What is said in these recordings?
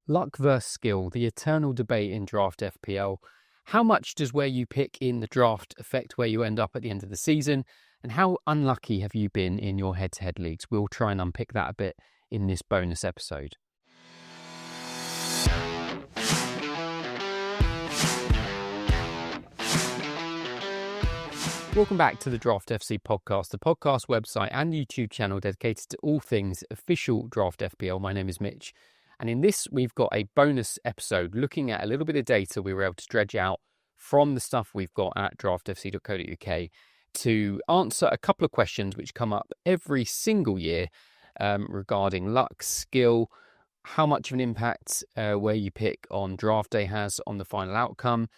Luck versus skill, the eternal debate in draft FPL. How much does where you pick in the draft affect where you end up at the end of the season? And how unlucky have you been in your head-to-head leagues? We'll try and unpick that a bit in this bonus episode. Welcome back to the Draft FC podcast, the podcast website and YouTube channel dedicated to all things official Draft FPL. My name is Mitch. And in this, we've got a bonus episode looking at a little bit of data we were able to dredge out from the stuff we've got at draftfc.co.uk to answer a couple of questions which come up every single year regarding luck, skill, how much of an impact where you pick on draft day has on the final outcome,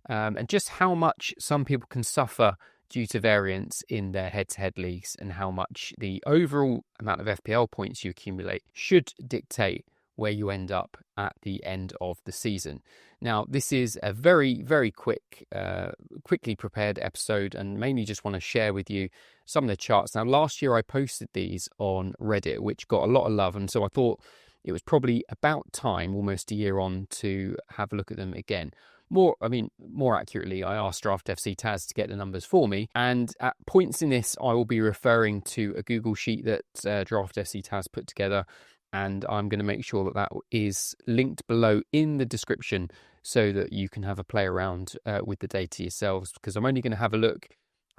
and just how much some people can suffer due to variance in their head-to-head leagues and how much the overall amount of FPL points you accumulate should dictate where you end up at the end of the season. Now, this is a very, very quickly prepared episode and mainly just want to share with you some of the charts. Now, last year I posted these on Reddit, which got a lot of love. And so I thought it was probably about time, almost a year on, to have a look at them again. More accurately, I asked Draft FC Taz to get the numbers for me. And at points in this, I will be referring to a Google sheet that Draft FC Taz put together. And I'm going to make sure that that is linked below in the description so that you can have a play around with the data yourselves, because I'm only going to have a look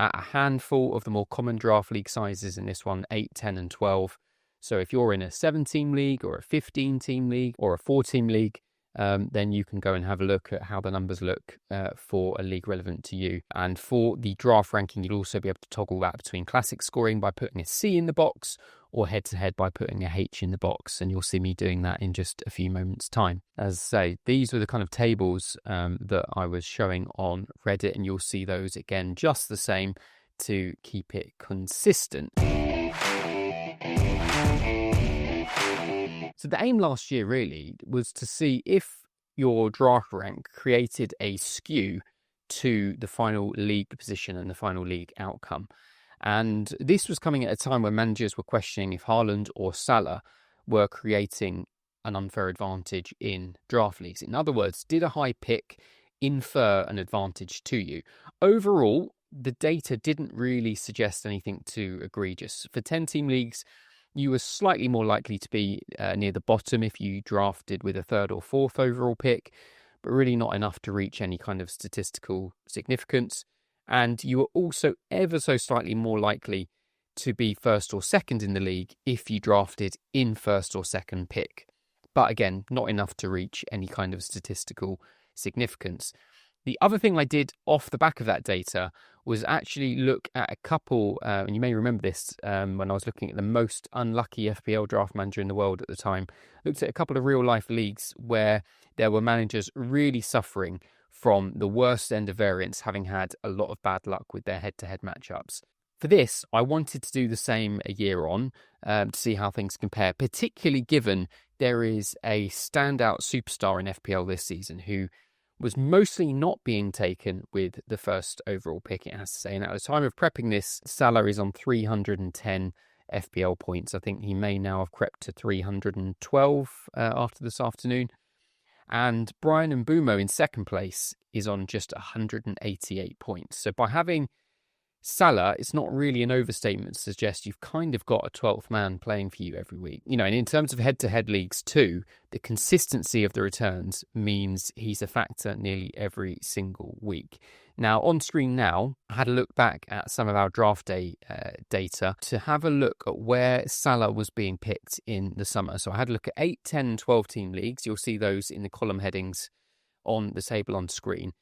at a handful of the more common draft league sizes in this one, 8, 10 and 12. So if you're in a 7-team league or a 15-team league or a 4-team league, then you can go and have a look at how the numbers look for a league relevant to you. And for the draft ranking, you'll also be able to toggle that between classic scoring by putting a C in the box or head-to-head by putting a H in the box. And you'll see me doing that in just a few moments' time. As I say, these were the kind of tables that I was showing on Reddit, and you'll see those again just the same to keep it consistent. So the aim last year really was to see if your draft rank created a skew to the final league position and the final league outcome. And this was coming at a time when managers were questioning if Haaland or Salah were creating an unfair advantage in draft leagues. In other words, did a high pick infer an advantage to you? Overall, the data didn't really suggest anything too egregious. For 10-team leagues, you were slightly more likely to be near the bottom if you drafted with a 3rd or 4th overall pick, but really not enough to reach any kind of statistical significance. And you were also ever so slightly more likely to be 1st or 2nd in the league if you drafted in 1st or 2nd pick. But again, not enough to reach any kind of statistical significance. The other thing I did off the back of that data was actually look at a couple, and you may remember this when I was looking at the most unlucky FPL draft manager in the world at the time, looked at a couple of real-life leagues where there were managers really suffering from the worst end of variance, having had a lot of bad luck with their head-to-head matchups. For this, I wanted to do the same a year on to see how things compare, particularly given there is a standout superstar in FPL this season who was mostly not being taken with the 1st overall pick, it has to say. And at the time of prepping this, Salah is on 310 FPL points. I think he may now have crept to 312 after this afternoon. And Brian Mbeumo in 2nd place is on just 188 points. So by having Salah, it's not really an overstatement to suggest you've kind of got a 12th man playing for you every week. You know, and in terms of head-to-head leagues too, the consistency of the returns means he's a factor nearly every single week. Now, on screen now, I had a look back at some of our draft day data to have a look at where Salah was being picked in the summer. So I had a look at 8, 10 and 12-team leagues. You'll see those in the column headings on the table on screen.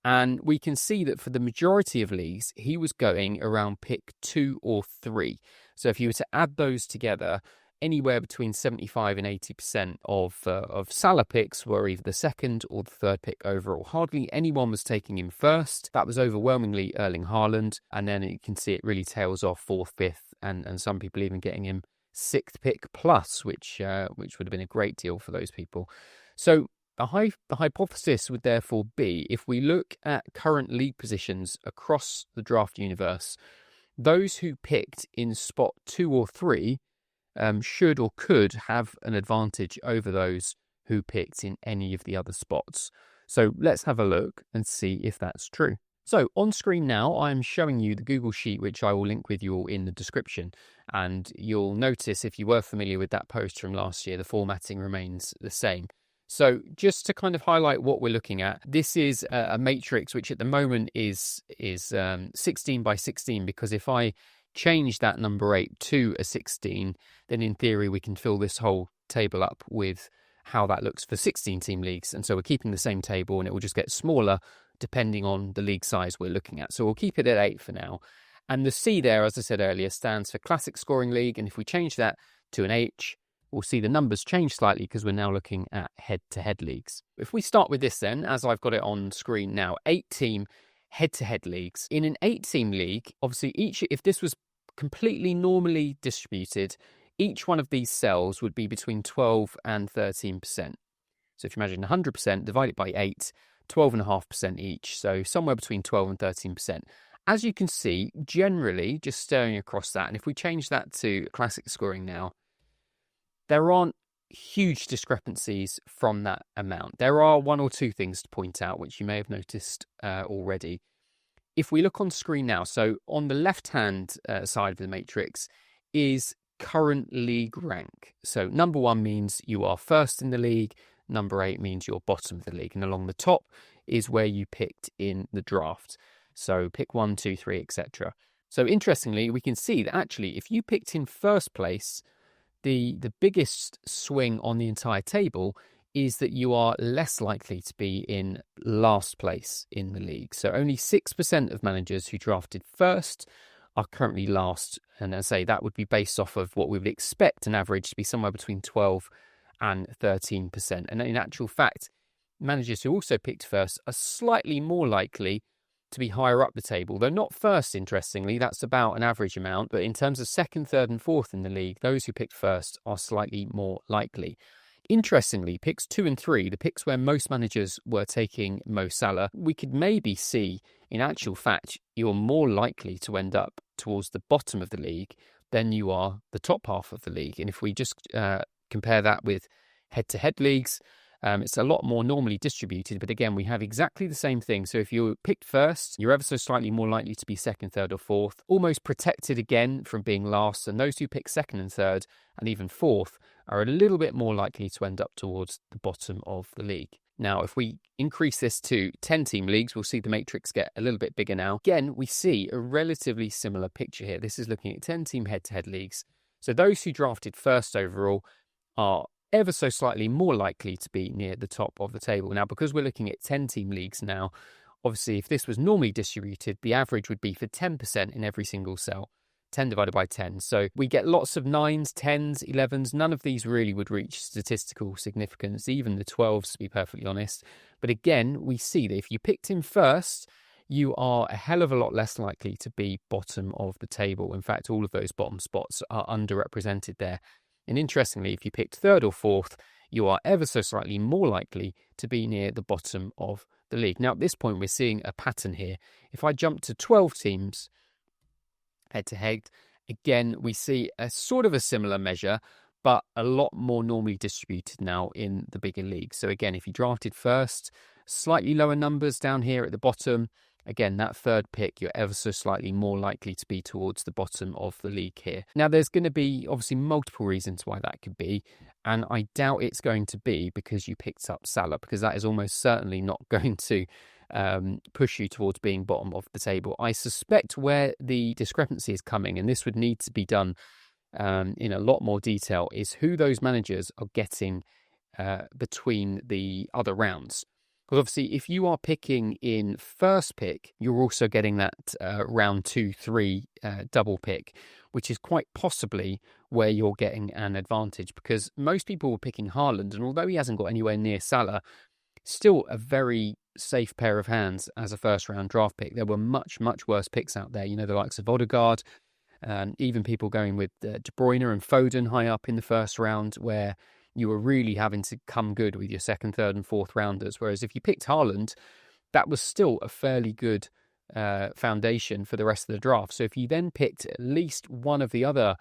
And we can see that for the majority of leagues, he was going around pick 2 or 3. So if you were to add those together, anywhere between 75 and 80% of Salah picks were either the 2nd or the 3rd pick overall. Hardly anyone was taking him 1st. That was overwhelmingly Erling Haaland. And then you can see it really tails off 4th, 5th, and some people even getting him 6th pick plus, which would have been a great deal for those people. So the hypothesis would therefore be, if we look at current league positions across the draft universe, those who picked in spot 2 or 3 should or could have an advantage over those who picked in any of the other spots. So let's have a look and see if that's true. So on screen now, I'm showing you the Google Sheet, which I will link with you all in the description. And you'll notice, if you were familiar with that post from last year, the formatting remains the same. So just to kind of highlight what we're looking at, this is a matrix which at the moment is 16 by 16, because if I change that number 8 to a 16, then in theory we can fill this whole table up with how that looks for 16 team leagues. And so we're keeping the same table, and it will just get smaller depending on the league size we're looking at. So we'll keep it at 8 for now. And the C there, as I said earlier, stands for Classic Scoring League. And if we change that to an H, we'll see the numbers change slightly because we're now looking at head-to-head leagues. If we start with this then, as I've got it on screen now, 8-team head-to-head leagues. In an 8-team league, obviously if this was completely normally distributed, each one of these cells would be between 12 and 13%. So if you imagine 100%, divide it by 8, 12.5% each, so somewhere between 12 and 13%. As you can see, generally, just staring across that, and if we change that to classic scoring now, there aren't huge discrepancies from that amount. There are one or two things to point out, which you may have noticed already. If we look on screen now, so on the left-hand side of the matrix is current league rank. So number 1 means you are first in the league. Number 8 means you're bottom of the league. And along the top is where you picked in the draft. So pick 1, 2, 3, etc. So interestingly, we can see that actually if you picked in first place, the biggest swing on the entire table is that you are less likely to be in last place in the league. So only 6% of managers who drafted first are currently last. And as I say, that would be based off of what we would expect an average to be somewhere between 12 and 13%. And in actual fact, managers who also picked first are slightly more likely to be higher up the table, though not first, interestingly. That's about an average amount. But in terms of second, third and fourth in the league, those who picked first are slightly more likely. Interestingly, picks 2 and 3, the picks where most managers were taking Mo Salah, we could maybe see, in actual fact, you're more likely to end up towards the bottom of the league than you are the top half of the league. And if we just compare that with head-to-head leagues, it's a lot more normally distributed, but again, we have exactly the same thing. So if you picked first, you're ever so slightly more likely to be second, third or fourth, almost protected again from being last. And those who pick second and third and even fourth are a little bit more likely to end up towards the bottom of the league. Now, if we increase this to 10-team leagues, we'll see the matrix get a little bit bigger now. Again, we see a relatively similar picture here. This is looking at 10-team head-to-head leagues. So those who drafted first overall are ever so slightly more likely to be near the top of the table. Now, because we're looking at 10-team leagues now, obviously, if this was normally distributed, the average would be for 10% in every single cell. 10 divided by 10. So we get lots of 9s, 10s, 11s. None of these really would reach statistical significance, even the 12s, to be perfectly honest. But again, we see that if you picked him first, you are a hell of a lot less likely to be bottom of the table. In fact, all of those bottom spots are underrepresented there. And interestingly, if you picked third or fourth, you are ever so slightly more likely to be near the bottom of the league. Now, at this point, we're seeing a pattern here. If I jump to 12 teams head-to-head, again, we see a sort of a similar measure, but a lot more normally distributed now in the bigger leagues. So again, if you drafted first, slightly lower numbers down here at the bottom. Again, that third pick, you're ever so slightly more likely to be towards the bottom of the league here. Now, there's going to be obviously multiple reasons why that could be, and I doubt it's going to be because you picked up Salah, because that is almost certainly not going to push you towards being bottom of the table. I suspect where the discrepancy is coming, and this would need to be done in a lot more detail, is who those managers are getting between the other rounds. Because obviously, if you are picking in first pick, you're also getting that round 2, 3 double pick, which is quite possibly where you're getting an advantage, because most people were picking Haaland, and although he hasn't got anywhere near Salah, still a very safe pair of hands as a first round draft pick. There were much, much worse picks out there. You know, the likes of Odegaard, even people going with De Bruyne and Foden high up in the first round, where you were really having to come good with your second, third and fourth rounders. Whereas if you picked Haaland, that was still a fairly good foundation for the rest of the draft. So if you then picked at least one of the other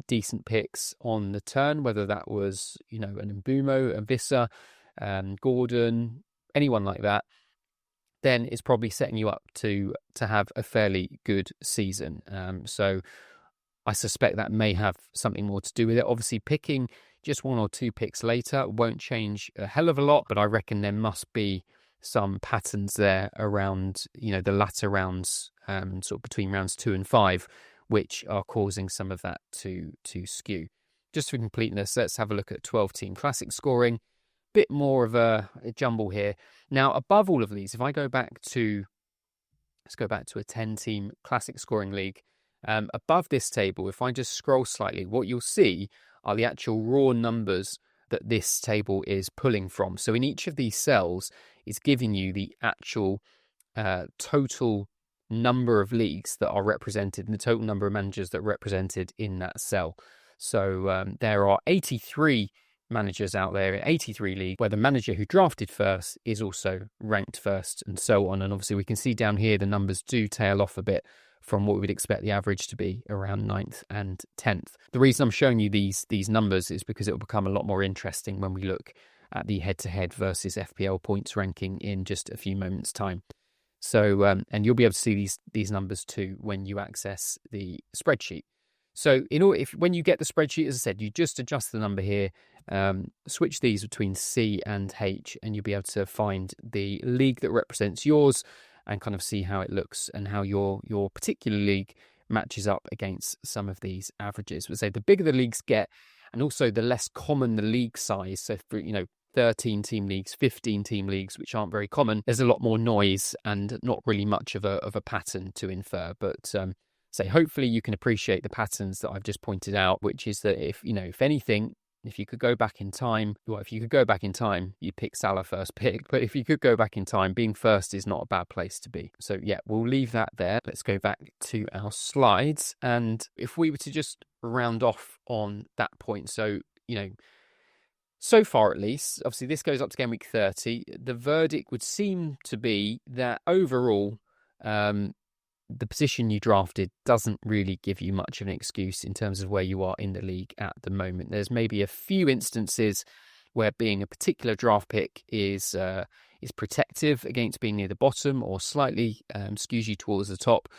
decent picks on the turn, whether that was, an Mbumo, a Vissa, Gordon, anyone like that, then it's probably setting you up to have a fairly good season. So I suspect that may have something more to do with it. Obviously, picking just 1 or 2 picks later won't change a hell of a lot, but I reckon there must be some patterns there around, the latter rounds, sort of between rounds 2 and 5, which are causing some of that to skew. Just for completeness, let's have a look at 12-team classic scoring. Bit more of a jumble here. Now, above all of these, if I go back to, let's go back to a 10-team classic scoring league. Above this table, if I just scroll slightly, what you'll see are the actual raw numbers that this table is pulling from. So in each of these cells, it's giving you the actual total number of leagues that are represented and the total number of managers that are represented in that cell. So there are 83 managers out there in 83 leagues where the manager who drafted first is also ranked first, and so on. And obviously we can see down here the numbers do tail off a bit from what we would expect the average to be, around 9th and 10th. The reason I'm showing you these numbers is because it will become a lot more interesting when we look at the head-to-head versus FPL points ranking in just a few moments' time. So, and you'll be able to see these numbers too when you access the spreadsheet. So when you get the spreadsheet, as I said, you just adjust the number here, switch these between C and H, and you'll be able to find the league that represents yours and kind of see how it looks and how your particular league matches up against some of these averages. We'll say the bigger the leagues get, and also the less common the league size. So for 13-team leagues, 15-team leagues, which aren't very common, there's a lot more noise and not really much of a pattern to infer. But hopefully you can appreciate the patterns that I've just pointed out, which is that if anything, if you could go back in time, you'd pick Salah first pick. But if you could go back in time, being first is not a bad place to be. So yeah, we'll leave that there. Let's go back to our slides. And if we were to just round off on that point, so, so far at least, obviously this goes up to game week 30, the verdict would seem to be that overall, the position you drafted doesn't really give you much of an excuse in terms of where you are in the league at the moment. There's maybe a few instances where being a particular draft pick is protective against being near the bottom or slightly skews you towards the top.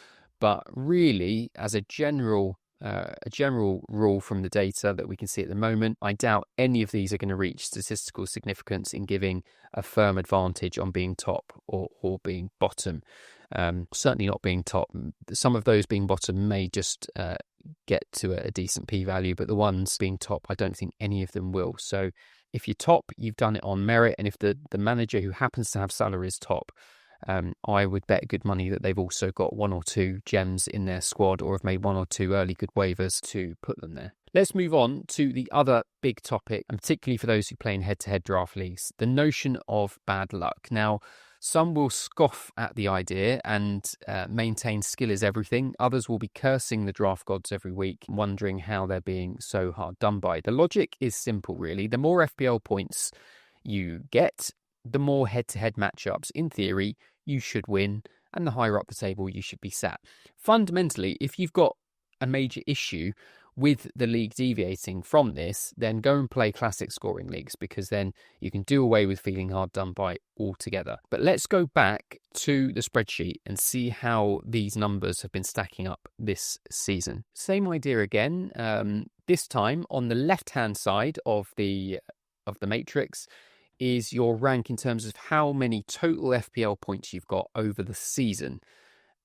But really, as a general rule from the data that we can see at the moment, I doubt any of these are going to reach statistical significance in giving a firm advantage on being top or being bottom. Certainly not being top. Some of those being bottom may just get to a decent p-value, but the ones being top, I don't think any of them will. So if you're top, you've done it on merit, and if the manager who happens to have Salah is top, I would bet good money that they've also got 1 or 2 gems in their squad or have made 1 or 2 early good waivers to put them there. Let's move on to the other big topic, and particularly for those who play in head-to-head draft leagues, the notion of bad luck. Now, some will scoff at the idea and maintain skill is everything. Others will be cursing the draft gods every week, wondering how they're being so hard done by. The logic is simple, really. The more FPL points you get, the more head-to-head matchups, in theory, you should win, and the higher up the table you should be sat. Fundamentally, if you've got a major issue with the league deviating from this, then go and play classic scoring leagues, because then you can do away with feeling hard done by altogether. But let's go back to the spreadsheet and see how these numbers have been stacking up this season. Same idea again. This time on the left-hand side of the matrix is your rank in terms of how many total FPL points you've got over the season.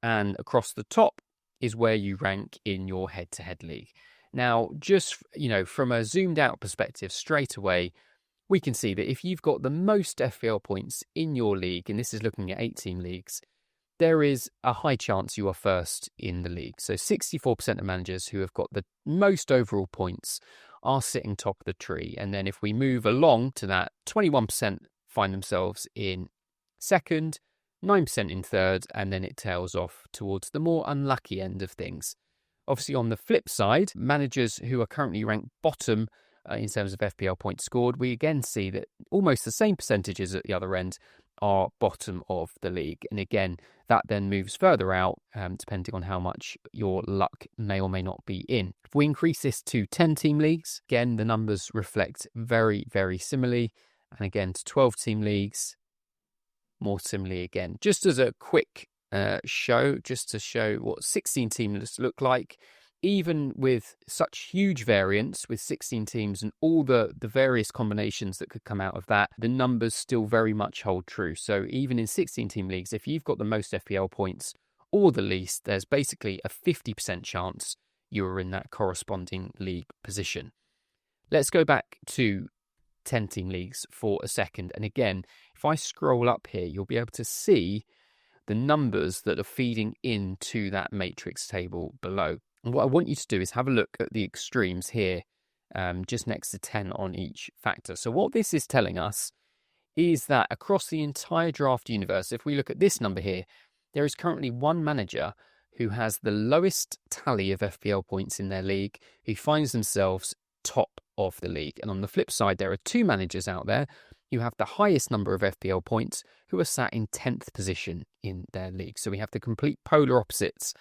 And across the top is where you rank in your head-to-head league. Now, just, from a zoomed out perspective, straight away, we can see that if you've got the most FPL points in your league, and this is looking at 8-team leagues, there is a high chance you are first in the league. So 64% of managers who have got the most overall points are sitting top of the tree. And then if we move along to that, 21% find themselves in second, 9% in third, and then it tails off towards the more unlucky end of things. Obviously, on the flip side, managers who are currently ranked bottom in terms of FPL points scored, we again see that almost the same percentages at the other end are bottom of the league. And again, that then moves further out depending on how much your luck may or may not be in. If we increase this to 10-team leagues, again, the numbers reflect very, very similarly. And again, to 12-team leagues, more similarly again. Just as a quick show, just to show what 16 teams look like, even with such huge variance with 16 teams and all the various combinations that could come out of that, the numbers still very much hold true. So even in 16 team leagues, if you've got the most FPL points or the least, there's basically a 50% chance you are in that corresponding league position. Let's go back to 10 team leagues for a second. And again, if I scroll up here, you'll be able to see the numbers that are feeding into that matrix table below. And what I want you to do is have a look at the extremes here, just next to 10 on each factor. So what this is telling us is that across the entire draft universe, if we look at this number here, there is currently one manager who has the lowest tally of FPL points in their league, who finds themselves top of the league. And on the flip side, there are two managers out there who have the highest number of FPL points, who are sat in 10th position in their league. So we have the complete polar opposites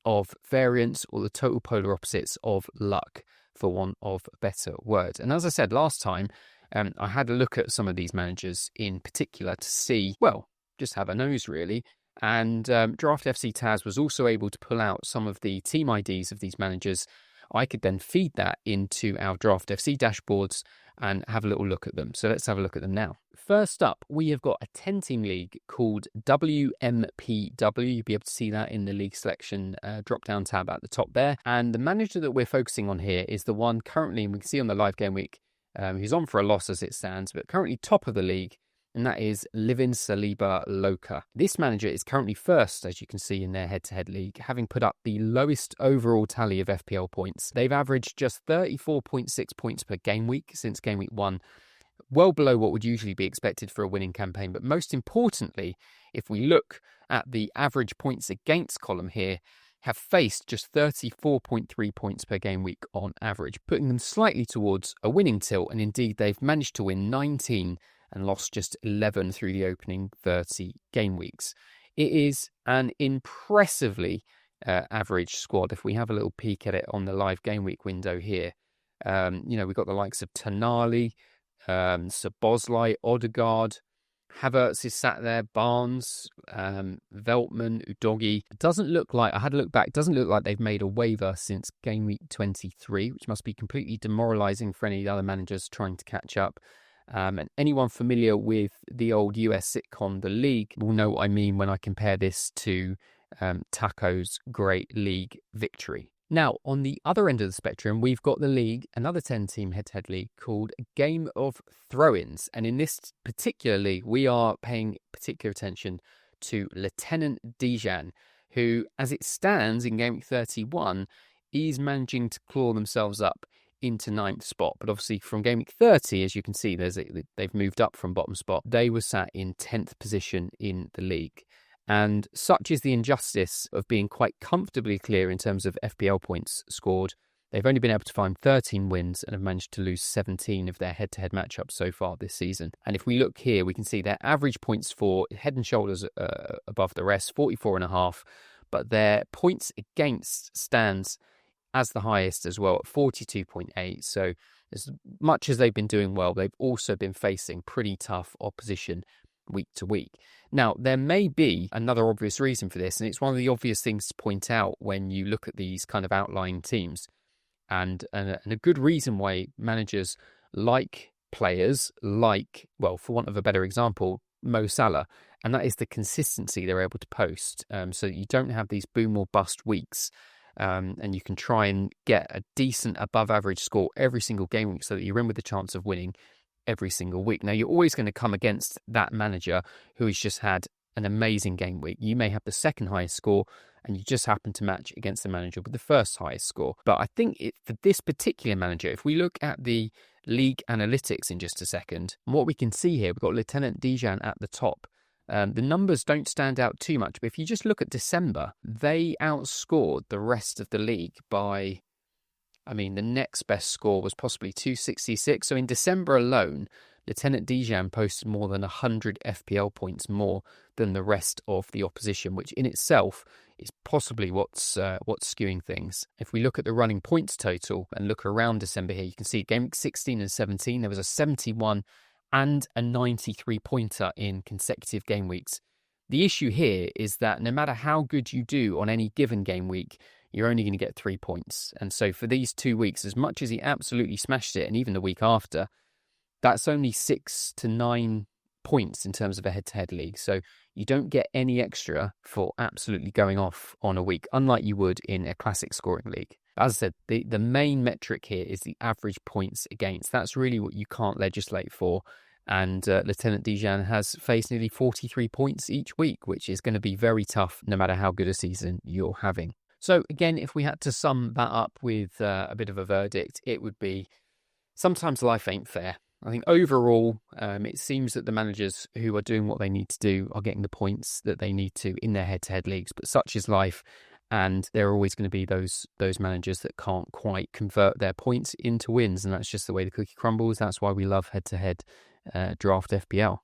of variance, or the total polar opposites of luck, for want of a better word. And as I said last time, I had a look at some of these managers in particular to see, well, just have a nose really. And Draft FC Taz was also able to pull out some of the team IDs of these managers. I could then feed that into our Draft FC dashboards and have a little look at them. So let's have a look at them now. First up, we have got a 10-team league called WMPW. You'll be able to see that in the league selection drop-down tab at the top there. And the manager that we're focusing on here is the one currently, and we can see on the live game week, who's on for a loss as it stands, but currently top of the league, and that is Livin Saliba Loka. This manager is currently first, as you can see in their head-to-head league, having put up the lowest overall tally of FPL points. They've averaged just 34.6 points per game week since game week 1, well below what would usually be expected for a winning campaign. But most importantly, if we look at the average points against column here, have faced just 34.3 points per game week on average, putting them slightly towards a winning tilt. And indeed, they've managed to win 19 and lost just 11 through the opening 30 game weeks. It is an impressively average squad. If we have a little peek at it on the live game week window here, we've got the likes of Tonali, Szoboszlai, Odegaard, Havertz is sat there, Barnes, Veltman, Udogi. It doesn't look like, I had a look back, it doesn't look like they've made a waiver since game week 23, which must be completely demoralising for any other managers trying to catch up. And anyone familiar with the old US sitcom The League will know what I mean when I compare this to Taco's great league victory. Now, on the other end of the spectrum, we've got the league, another 10-team head-to-head league called Game of Throw-ins. And in this particular league, we are paying particular attention to Lieutenant Dijan, who, as it stands in Game Week 31, is managing to claw themselves up into 9th spot. But obviously from Game Week 30, as you can see, they've moved up from bottom spot. They were sat in 10th position in the league. And such is the injustice of being quite comfortably clear in terms of FPL points scored. They've only been able to find 13 wins and have managed to lose 17 of their head-to-head matchups so far this season. And if we look here, we can see their average points for head and shoulders above the rest, 44.5. But their points against stands as the highest as well at 42.8. So as much as they've been doing well, they've also been facing pretty tough opposition week to week. Now, there may be another obvious reason for this, and it's one of the obvious things to point out when you look at these kind of outlying teams. And a good reason why managers like players like, well, for want of a better example, Mo Salah, and that is the consistency they're able to post, so that you don't have these boom or bust weeks. And you can try and get a decent above average score every single game week so that you're in with the chance of winning every single week. Now, you're always going to come against that manager who has just had an amazing game week. You may have the second highest score and you just happen to match against the manager with the first highest score. But I think for this particular manager, if we look at the league analytics in just a second, what we can see here, we've got Lieutenant Dijan at the top. The numbers don't stand out too much, but if you just look at December, they outscored the rest of the league by, the next best score was possibly 266. So in December alone, Lieutenant Dijan posted more than 100 FPL points more than the rest of the opposition, which in itself is possibly what's skewing things. If we look at the running points total and look around December here, you can see game week 16 and 17, there was a 71 and a 93 pointer in consecutive game weeks. The issue here is that no matter how good you do on any given game week, you're only going to get 3 points. And so for these 2 weeks, as much as he absolutely smashed it, and even the week after, that's only 6 to 9 points in terms of a head-to-head league. So you don't get any extra for absolutely going off on a week, unlike you would in a classic scoring league. As I said, the main metric here is the average points against. That's really what you can't legislate for. And Lieutenant Dijan has faced nearly 43 points each week, which is going to be very tough no matter how good a season you're having. So again, if we had to sum that up with a bit of a verdict, it would be sometimes life ain't fair. I think overall, it seems that the managers who are doing what they need to do are getting the points that they need to in their head-to-head leagues. But such is life, and there are always going to be those managers that can't quite convert their points into wins, and that's just the way the cookie crumbles. That's why we love head-to-head draft FPL.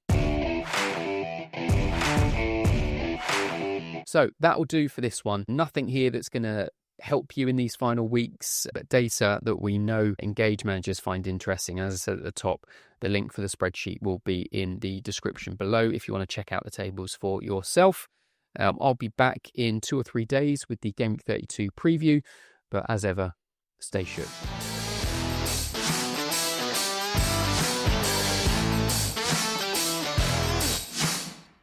So that will do for this one. Nothing here that's going to help you in these final weeks, but data that we know engaged managers find interesting. As I said at the top, the link for the spreadsheet will be in the description below if you want to check out the tables for yourself. I'll be back in 2 or 3 days with the Game Week 32 preview, but as ever, stay shook.